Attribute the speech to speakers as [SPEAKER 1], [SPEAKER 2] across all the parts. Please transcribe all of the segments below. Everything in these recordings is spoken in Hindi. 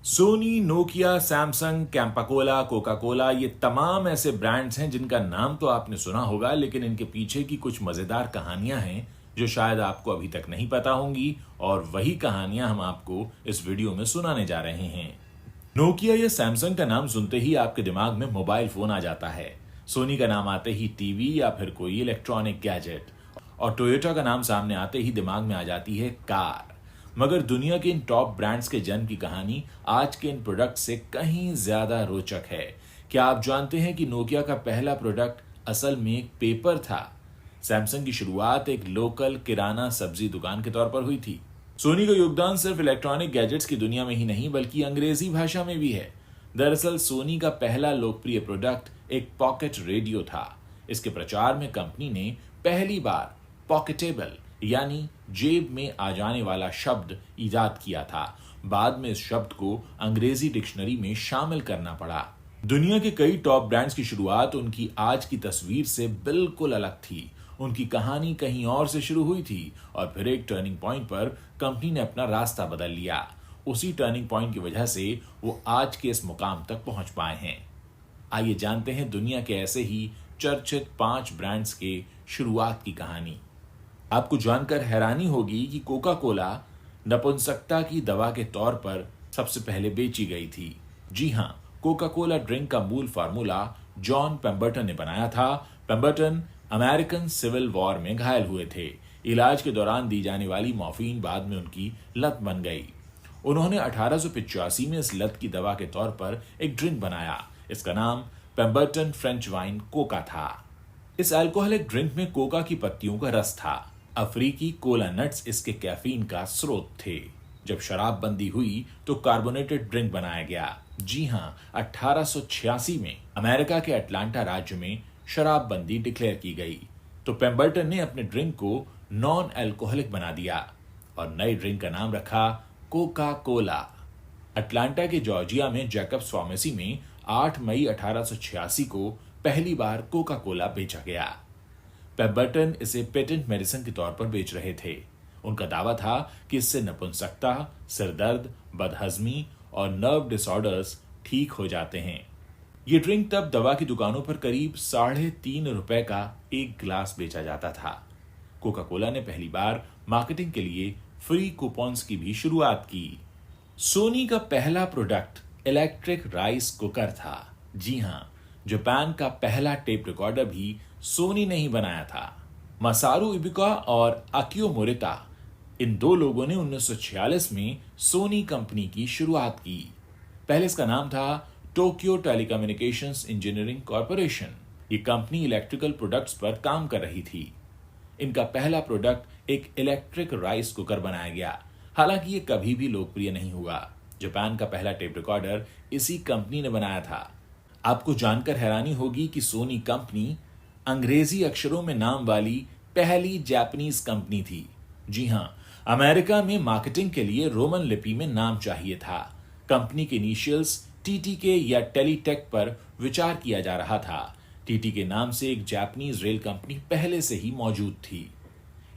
[SPEAKER 1] Soni, Nokia, Samsung, Campa Cola, Coca Cola ये तमाम ऐसे ब्रांड्स हैं जिनका नाम तो आपने सुना होगा, लेकिन इनके पीछे की कुछ मजेदार कहानियां हैं जो शायद आपको अभी तक नहीं पता होंगी, और वही कहानियां हम आपको इस वीडियो में सुनाने जा रहे हैं। नोकिया या सैमसंग का नाम सुनते ही आपके दिमाग में मोबाइल फोन आ जाता है। सोनी का नाम आते ही टीवी या फिर कोई इलेक्ट्रॉनिक गैजेट, और टोयोटा का नाम सामने आते ही दिमाग में आ जाती है कार। मगर दुनिया के इन टॉप ब्रांड्स के जन्म की कहानी आज के इन प्रोडक्ट से कहीं ज्यादा रोचक है। क्या आप जानते हैं कि नोकिया का पहला प्रोडक्ट असल में एक पेपर था? सैमसंग की शुरुआत एक लोकल किराना सब्जी दुकान के तौर पर हुई थी। सोनी का योगदान सिर्फ इलेक्ट्रॉनिक गैजेट्स की दुनिया में ही नहीं बल्कि अंग्रेजी भाषा में भी है। दरअसल सोनी का पहला लोकप्रिय प्रोडक्ट एक पॉकेट रेडियो था। इसके प्रचार में कंपनी ने पहली बार पॉकेटेबल यानी जेब में आ जाने वाला शब्द इजाद किया था। बाद में इस शब्द को अंग्रेजी डिक्शनरी में शामिल करना पड़ा। दुनिया के कई टॉप ब्रांड्स की शुरुआत उनकी आज की तस्वीर से बिल्कुल अलग थी। उनकी कहानी कहीं और से शुरू हुई थी और फिर एक टर्निंग पॉइंट पर कंपनी ने अपना रास्ता बदल लिया। उसी टर्निंग पॉइंट की वजह से वो आज के इस मुकाम तक पहुंच पाए हैं। आइए जानते हैं दुनिया के ऐसे ही चर्चित 5 ब्रांड्स के शुरुआत की कहानी। आपको जानकर हैरानी होगी कि कोका कोला नपुंसकता की दवा के तौर पर सबसे पहले बेची गई थी। जी हां, कोका कोला ड्रिंक का मूल फार्मूला जॉन पेम्बर्टन ने बनाया था। पेम्बर्टन अमेरिकन सिविल वॉर में घायल हुए थे। इलाज के दौरान दी जाने वाली मॉर्फिन बाद में उनकी लत बन गई। उन्होंने 1885 में इस लत की दवा के तौर पर एक ड्रिंक बनाया। इसका नाम पेम्बर्टन फ्रेंच वाइन कोका था। इस अल्कोहलिक ड्रिंक में कोका की पत्तियों का रस था। अफ्रीकी कोला नट्स इसके कैफीन का स्रोत थे। जब शराबबंदी हुई तो कार्बोनेटेड ड्रिंक बनाया गया। जी हां, 1886 में अमेरिका के अटलांटा राज्य में शराबबंदी डिक्लेयर की गई तो पेम्बर्टन ने अपने ड्रिंक को नॉन अल्कोहलिक बना दिया और नई ड्रिंक का नाम रखा कोका कोला। अटलांटा के जॉर्जिया में जैकब्स फार्मेसी में 8 मई 1886 को पहली बार कोका कोला बेचा गया। पेम्बर्टन इसे पेटेंट मेडिसिन के तौर पर बेच रहे थे। उनका दावा था कि इससे नपुंसकता, सिरदर्द, बदहजमी और नर्व डिसऑर्डर्स ठीक हो जाते हैं। ये ड्रिंक तब दवा की दुकानों पर करीब ₹3.5 का एक ग्लास बेचा जाता था। कोका कोला ने पहली बार मार्केटिंग के लिए फ्री कूपन्स की भी शुरुआत की। सोनी का पहला प्रोडक्ट इलेक्ट्रिक राइस कुकर था। जी हां, जापान का पहला टेप रिकॉर्डर भी सोनी ने ही बनाया था। मसारू इबुका और अकियो मोरिता, इन 2 लोगों ने 1946 में सोनी कंपनी की शुरुआत की। पहले इसका नाम था टोक्यो टेलीकम्युनिकेशंस इंजीनियरिंग कॉरपोरेशन। ये कंपनी इलेक्ट्रिकल प्रोडक्ट्स पर काम कर रही थी। इनका पहला प्रोडक्ट एक इलेक्ट्रिक राइस कुकर बनाया गया। हालांकि ये कभी भी लोकप्रिय नहीं हुआ। जापान का पहला टेप रिकॉर्डर इसी कंपनी ने बनाया था। आपको जानकर हैरानी होगी कि सोनी कंपनी अंग्रेजी अक्षरों में नाम वाली पहली जापानीज कंपनी थी। जी हां, अमेरिका में मार्केटिंग के लिए रोमन लिपि में नाम चाहिए था। कंपनी के इनिशियल्स टीटीके या टेलीटेक पर विचार किया जा रहा था। टीटीके नाम से एक जापानीज रेल कंपनी पहले से ही मौजूद थी।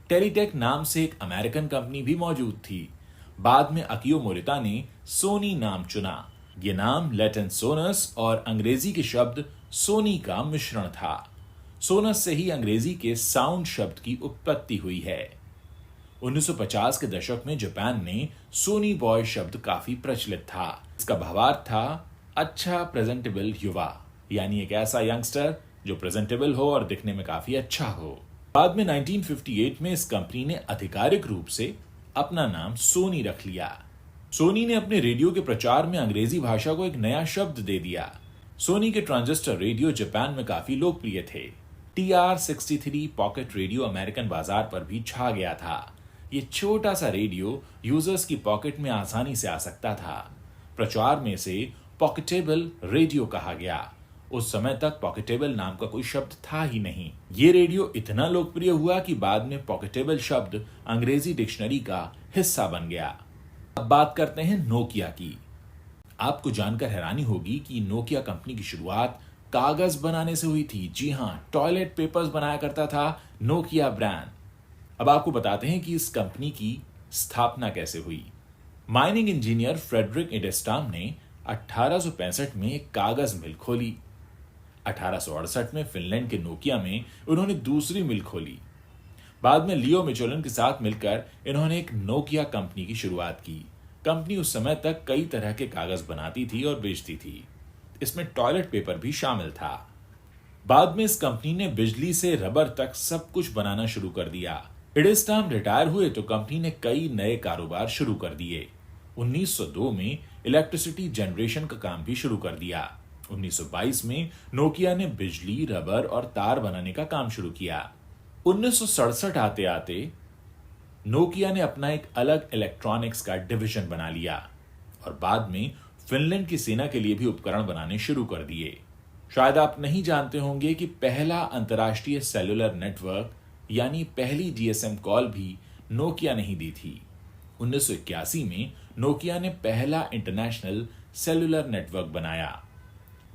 [SPEAKER 1] टेलीटेक नाम से एक अमेरिकन कंपनी भी मौजूद थी। बाद में अकियो मोरिता ने सोनी नाम चुना। ये नाम लैटिन सोनस और अंग्रेजी के शब्द सोनी का मिश्रण था। सोनस से ही अंग्रेजी के साउंड शब्द की उत्पत्ति हुई है। 1950 के दशक में जापान में सोनी बॉय शब्द काफी प्रचलित था। इसका भावार्थ था अच्छा प्रेजेंटेबल युवा, यानी एक ऐसा यंगस्टर जो प्रेजेंटेबल हो और दिखने में काफी अच्छा हो। बाद में 1958 में इस कंपनी ने आधिकारिक रूप से अपना नाम सोनी रख लिया। सोनी ने अपने रेडियो के प्रचार में अंग्रेजी भाषा को एक नया शब्द दे दिया। सोनी के ट्रांजिस्टर रेडियो जापान में काफी लोकप्रिय थे। TR-63 पॉकेट रेडियो अमेरिकन बाजार पर भी छा गया था। ये छोटा सा रेडियो यूजर्स की पॉकेट में आसानी से आ सकता था। प्रचार में से पॉकेटेबल रेडियो कहा गया। उस समय तक पॉकेटेबल नाम का कोई शब्द था ही नहीं। ये रेडियो इतना लोकप्रिय हुआ कि बाद में पॉकेटेबल शब्द अंग्रेजी डिक्शनरी का हिस्सा बन गया। अब बात करते हैं नोकिया की। आपको जानकर हैरानी होगी कि नोकिया कंपनी की शुरुआत कागज बनाने से हुई थी। जी हां, टॉयलेट पेपर्स बनाया करता था नोकिया ब्रांड। अब आपको बताते हैं कि इस कंपनी की स्थापना कैसे हुई। माइनिंग इंजीनियर फ्रेडरिक इडेस्टाम ने 1865 में एक कागज मिल खोली। 1868 में फिनलैंड के नोकिया में उन्होंने दूसरी मिल खोली। बाद में लियो मिचोलन के साथ मिलकर इन्होंने एक नोकिया कंपनी की शुरुआत की। कंपनी उस समय तक कई तरह के कागज बनाती थी और बेचती थी। इसमें टॉयलेट पेपर भी शामिल था। बाद में इस कंपनी ने बिजली से रबर तक सब कुछ बनाना शुरू कर दिया। इडेस्टाम रिटायर हुए तो कंपनी ने कई नए कारोबार शुरू कर दिए। 1902 में इलेक्ट्रिसिटी जनरेशन का काम भी शुरू कर दिया। 1922 में नोकिया ने बिजली, रबर और तार बनाने का काम शुरू किया। 1967 आते आते नोकिया ने अपना एक अलग इलेक्ट्रॉनिक्स का डिवीजन बना लिया और बाद में फिनलैंड की सेना के लिए भी उपकरण बनाने शुरू कर दिए। शायद आप नहीं जानते होंगे कि पहला अंतर्राष्ट्रीय सेलुलर नेटवर्क यानी पहली जीएसएम कॉल भी नोकिया ने ही दी थी। 1981 में नोकिया ने पहला इंटरनेशनल सेलुलर नेटवर्क बनाया।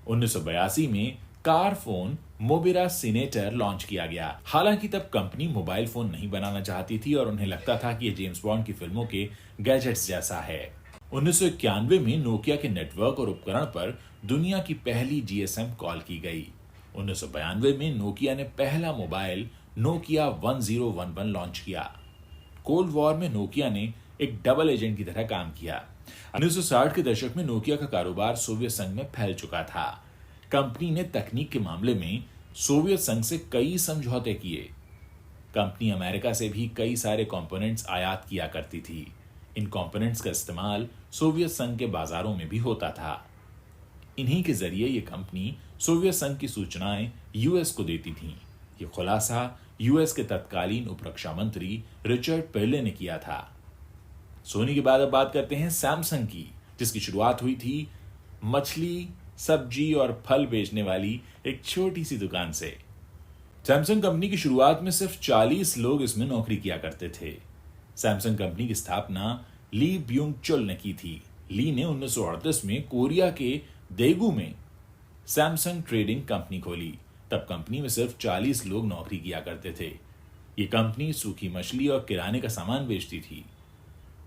[SPEAKER 1] 1982 में कार फोन मोबिरा सीनेटर लॉन्च किया गया। हालांकि तब कंपनी मोबाइल फोन नहीं बनाना चाहती थी और उन्हें लगता था कि यह जेम्स बॉन्ड की फिल्मों के गैजेट्स जैसा है। 1991 में नोकिया के नेटवर्क और उपकरण पर दुनिया की पहली जीएसएम कॉल की गई। 1992 में नोकिया ने पहला मोबाइल नोकिया 1011 लॉन्च किया। कोल्ड वॉर में नोकिया ने एक डबल एजेंट की तरह काम किया। 1960 के दशक में नोकिया का कारोबार सोवियत संघ में फैल चुका था। कंपनी ने तकनीक के मामले में सोवियत संघ से कई समझौते किए। कंपनी अमेरिका से भी कई सारे कंपोनेंट्स आयात किया करती थी। इन कंपोनेंट्स का इस्तेमाल सोवियत संघ के बाजारों में भी होता था। इन्हीं के जरिए ये कंपनी सोवियत संघ की सूचनाएं यूएस को देती थी। ये खुलासा यूएस के तत्कालीन उपरक्षा मंत्री रिचर्ड पेर्ले ने किया था। सोनी के बाद अब बात करते हैं सैमसंग की, जिसकी शुरुआत हुई थी मछली, सब्जी और फल बेचने वाली एक छोटी सी दुकान से। सैमसंग कंपनी की शुरुआत में सिर्फ 40 लोग इसमें नौकरी किया करते थे। सैमसंग कंपनी की स्थापना ली ब्यूंग चुल ने की थी। ली ने 1938 में कोरिया के देगू में सैमसंग ट्रेडिंग कंपनी खोली। तब कंपनी में सिर्फ 40 लोग नौकरी किया करते थे। ये कंपनी सूखी मछली और किराने का सामान बेचती थी।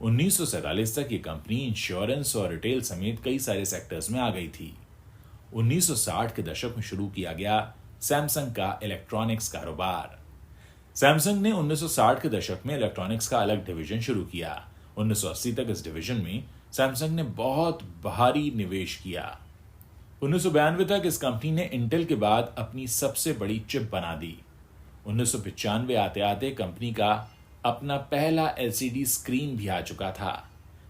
[SPEAKER 1] 1947 तक ये कंपनी इंश्योरेंस और रिटेल समेत कई सारे सेक्टर्स में आ गई थी। 1960 के दशक में शुरू किया गया सैमसंग का इलेक्ट्रॉनिक्स कारोबार। सैमसंग ने 1960 के दशक में इलेक्ट्रॉनिक्स का अलग डिवीजन शुरू किया। 1980 तक इस डिवीजन में सैमसंग ने बहुत भारी निवेश किया। 1992 तक इस कंपनी ने इंटेल के बाद अपनी सबसे बड़ी चिप बना दी। 1995 आते आते कंपनी का अपना पहला एलसीडी स्क्रीन भी आ चुका था।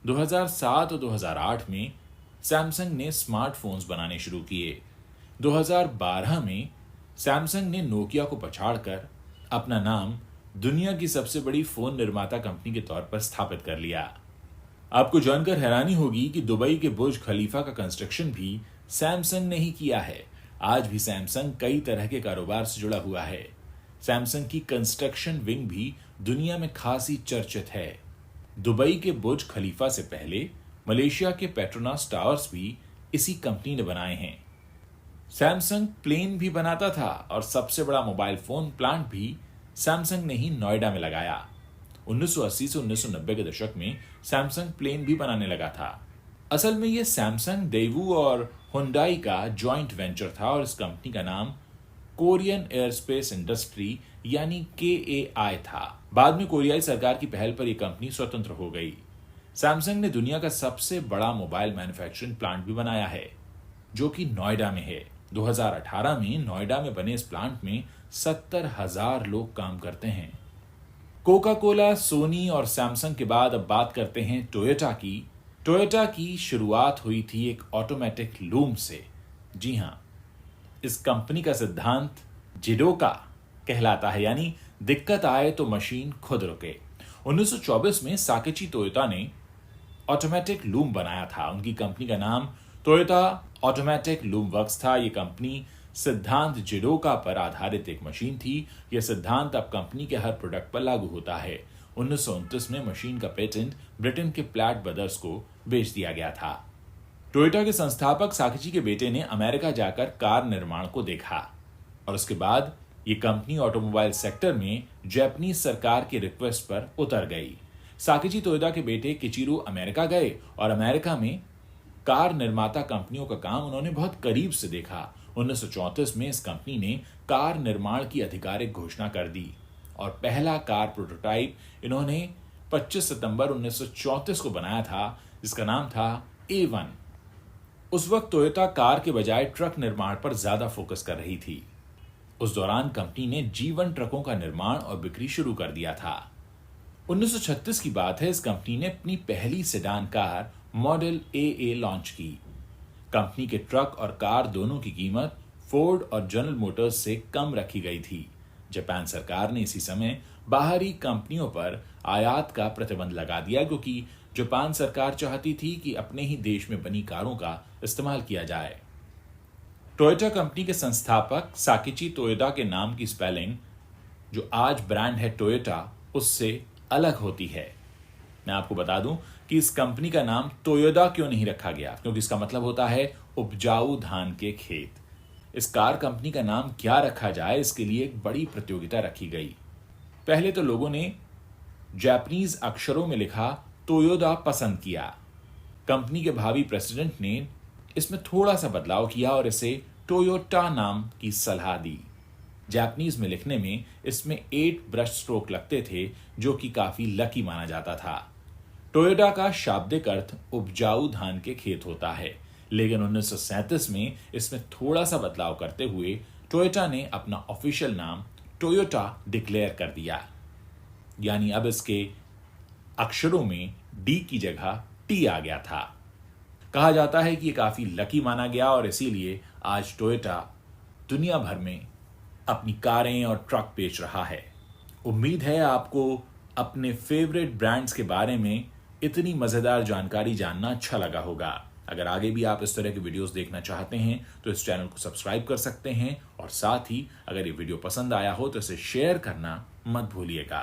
[SPEAKER 1] 2007 और 2008 में सैमसंग ने स्मार्टफोन्स बनाने शुरू किए। 2012 में सैमसंग ने नोकिया को पछाड़कर अपना नाम दुनिया की सबसे बड़ी फोन निर्माता कंपनी के तौर पर स्थापित कर लिया। आपको जानकर हैरानी होगी कि दुबई के बुर्ज खलीफा का कंस्ट्रक्शन भी सैमसंग ने ही किया है। आज भी सैमसंग कई तरह के कारोबार से जुड़ा हुआ है। सैमसंग की कंस्ट्रक्शन विंग भी दुनिया में खासी चर्चित है। दुबई के बुर्ज खलीफा से पहले मलेशिया के पेट्रोनास टावर्स भी इसी कंपनी ने बनाए हैं। सैमसंग प्लेन भी बनाता था और सबसे बड़ा मोबाइल फोन प्लांट भी सैमसंग ने ही नोएडा में लगाया। 1980 से 1990 के दशक में सैमसंग प्लेन भी बनाने लगा था। असल में यह सैमसंग, देवू और हुंडई का जॉइंट वेंचर था और इस कंपनी का नाम कोरियन एयरस्पेस इंडस्ट्री यानी KAI था। बाद में कोरियाई सरकार की पहल पर यह कंपनी स्वतंत्र हो गई। सैमसंग ने दुनिया का सबसे बड़ा मोबाइल मैन्युफैक्चरिंग प्लांट भी बनाया है, जो कि नोएडा में है। 2018 में नोएडा में बने इस प्लांट में 70,000 लोग काम करते हैं। कोका कोला, सोनी और सैमसंग के बाद अब बात करते हैं टोयोटा की। टोयोटा की शुरुआत हुई थी एक ऑटोमेटिक लूम से। जी हां, इस कंपनी का सिद्धांत जिडोका कहलाता है, यानी दिक्कत आए तो मशीन खुद रुके। 1924 में साकेची टोयोटा ने ऑटोमेटिक लूम बनाया था। उनकी कंपनी का नाम टोयोटा ऑटोमेटिक लूम वर्क्स था। यह कंपनी सिद्धांत जिडोका पर आधारित एक मशीन थी। यह सिद्धांत अब कंपनी के हर प्रोडक्ट पर लागू होता है। 1929 में मशीन का पेटेंट ब्रिटेन के प्लैट ब्रदर्स को बेच दिया गया था। टोयोटा के संस्थापक साकेची के बेटे ने अमेरिका जाकर कार निर्माण को देखा और उसके बाद ये कंपनी ऑटोमोबाइल सेक्टर में जापानीज सरकार की रिक्वेस्ट पर उतर गई। साकिची तोयोदा के बेटे किचिरो अमेरिका गए और अमेरिका में कार निर्माता कंपनियों का काम उन्होंने बहुत करीब से देखा। 1934 में इस कंपनी ने कार निर्माण की आधिकारिक घोषणा कर दी और पहला कार प्रोटोटाइप इन्होंने 25 सितंबर 1934 को बनाया था, जिसका नाम था A1। उस वक्त टोयोटा कार के बजाय ट्रक निर्माण पर ज्यादा फोकस कर रही थी। उस दौरान कंपनी ने G1 ट्रकों का निर्माण और बिक्री शुरू कर दिया था। 1936 की बात है, इस कंपनी ने अपनी पहली sedan car model AA launch की। कंपनी के ट्रक और कार दोनों की कीमत फोर्ड और जनरल मोटर्स से कम रखी गई थी। जापान सरकार ने इसी समय बाहरी कंपनियों पर आयात का प्रतिबंध लगा दिया, क्योंकि जापान सरकार चाहती थी कि अपने ही देश में बनी कारों का इस्तेमाल किया जाए। टोयोटा कंपनी के संस्थापक साकिची तोयोदा के नाम की स्पेलिंग, जो आज ब्रांड है टोयोटा, उससे अलग होती है। मैं आपको बता दूं कि इस कंपनी का नाम तोयोदा क्यों नहीं रखा गया, क्योंकि इसका मतलब होता है उपजाऊ धान के खेत। इस कार कंपनी का नाम क्या रखा जाए, इसके लिए एक बड़ी प्रतियोगिता रखी गई। पहले तो लोगों ने जापानीज अक्षरों में लिखा तोयोदा पसंद किया। कंपनी के भावी प्रेसिडेंट ने इसमें थोड़ा सा बदलाव किया और इसे टोयोटा नाम की सलाह दी। जापानीज में लिखने में इसमें 8 ब्रश स्ट्रोक लगते थे, जो कि काफी लकी माना जाता था। टोयोटा का शाब्दिक अर्थ उपजाऊ धान के खेत होता है, लेकिन 1937 में इसमें थोड़ा सा बदलाव करते हुए टोयोटा ने अपना ऑफिशियल नाम टोयोटा डिक्लेयर कर दिया। यानी अब इसके अक्षरों में डी की जगह टी आ गया था। कहा जाता है कि यह काफी लकी माना गया और इसीलिए आज टोयोटा दुनिया भर में अपनी कारें और ट्रक बेच रहा है। उम्मीद है आपको अपने फेवरेट ब्रांड्स के बारे में इतनी मजेदार जानकारी जानना अच्छा लगा होगा। अगर आगे भी आप इस तरह के वीडियोस देखना चाहते हैं तो इस चैनल को सब्सक्राइब कर सकते हैं और साथ ही अगर ये वीडियो पसंद आया हो तो इसे शेयर करना मत भूलिएगा।